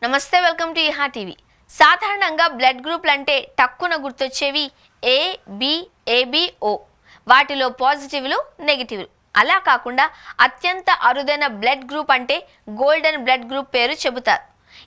నమస్తే, welcome to ఇహా TV. సాధారణంగా blood గ్రూప్లు అంటే టక్కున గుర్తొచ్చేవి ఏ, బి, ఏబి, ఓ. వాటిలో పాజిటివ్లు, నెగిటివ్లు. అలా కాకుండా అత్యంత అరుదైన బ్లడ్ గ్రూప్ అంటే గోల్డెన్ బ్లడ్ గ్రూప్ పేరు చెబుతారు.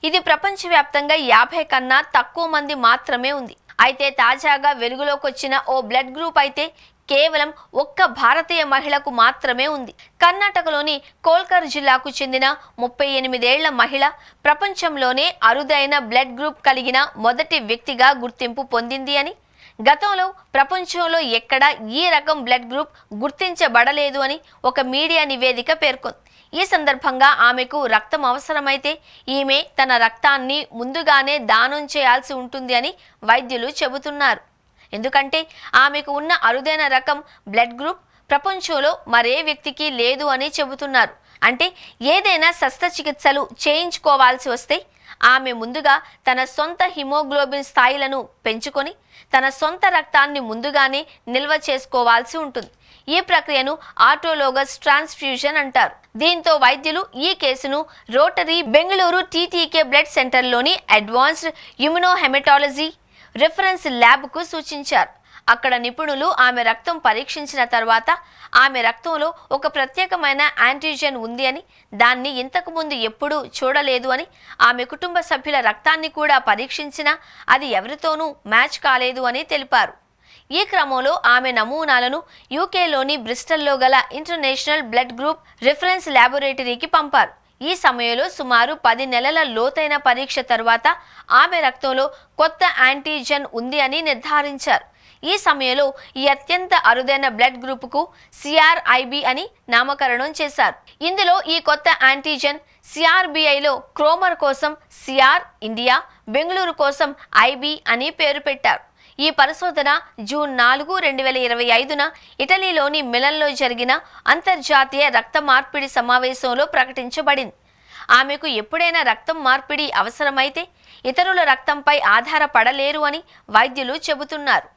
ఇది ప్రపంచవ్యాప్తంగా 50 కన్నా తక్కువ మంది మాత్రమే ఉంది. అయితే తాజాగా వెలుగులోకి వచ్చిన ఓ బ్లడ్ గ్రూప్ అయితే కేవలం ఒక్క భారతీయ మహిళకు మాత్రమే ఉంది. కర్ణాటకలోని కోల్కర్ జిల్లాకు చెందిన 38 ఏళ్ల మహిళ ప్రపంచంలోనే అరుదైన బ్లడ్ గ్రూప్ కలిగిన మొదటి వ్యక్తిగా గుర్తింపు పొందింది అని, గతంలో ప్రపంచంలో ఎక్కడా ఈ రకం బ్లడ్ గ్రూప్ గుర్తించబడలేదు అని ఒక మీడియా నివేదిక పేర్కొంది. ఈ సందర్భంగా ఆమెకు రక్తం అవసరమైతే ఈమె తన రక్తాన్ని ముందుగానే దానం చేయాల్సి ఉంటుంది అని వైద్యులు చెబుతున్నారు. ఎందుకంటే ఆమెకు ఉన్న అరుదైన రకం బ్లడ్ గ్రూప్ ప్రపంచంలో మరే వ్యక్తికి లేదు అని చెబుతున్నారు. అంటే ఏదైనా శస్త్రచికిత్సలు చేయించుకోవాల్సి వస్తే ఆమె ముందుగా తన సొంత హిమోగ్లోబిన్ స్థాయిలను పెంచుకొని తన సొంత రక్తాన్ని ముందుగానే నిల్వ చేసుకోవాల్సి ఉంటుంది. ఈ ప్రక్రియను ఆటోలోగస్ ట్రాన్స్ఫ్యూజన్ అంటారు. దీంతో వైద్యులు ఈ కేసును రోటరీ బెంగళూరు టీటీకే బ్లడ్ సెంటర్లోని అడ్వాన్స్డ్ ఇమ్యునోహెమటాలజీ రిఫరెన్స్ ల్యాబ్కు సూచించారు. అక్కడ నిపుణులు ఆమె రక్తం పరీక్షించిన తర్వాత ఆమె రక్తంలో ఒక ప్రత్యేకమైన యాంటీజెన్ ఉంది అని, దాన్ని ఇంతకుముందు ఎప్పుడూ చూడలేదు అని, ఆమె కుటుంబ సభ్యుల రక్తాన్ని కూడా పరీక్షించినా అది ఎవరితోనూ మ్యాచ్ కాలేదు అని తెలిపారు. ఈ క్రమంలో ఆమె నమూనాలను యూకేలోని బ్రిస్టల్లో గల ఇంటర్నేషనల్ బ్లడ్ గ్రూప్ రిఫరెన్స్ ల్యాబొరేటరీకి పంపారు. ఈ సమయంలో సుమారు 10 నెలల లోతైన పరీక్ష తర్వాత ఆమె రక్తంలో కొత్త యాంటీజెన్ ఉంది అని నిర్ధారించారు. ఈ సమయంలో ఈ అత్యంత అరుదైన బ్లడ్ గ్రూపుకు CRIB అని నామకరణం చేశారు. ఇందులో ఈ కొత్త యాంటీజెన్ CRBIలో క్రోమర్ కోసం CR ఇండియా, బెంగళూరు కోసం IB అని పేరు పెట్టారు. ఈ పరిశోధన జూన్ 4, 2025న ఇటలీలోని మిలన్లో జరిగిన అంతర్జాతీయ రక్త మార్పిడి సమావేశంలో ప్రకటించబడింది. ఆమెకు ఎప్పుడైనా రక్తం మార్పిడి అవసరమైతే ఇతరుల రక్తంపై ఆధారపడలేరు అని వైద్యులు చెబుతున్నారు.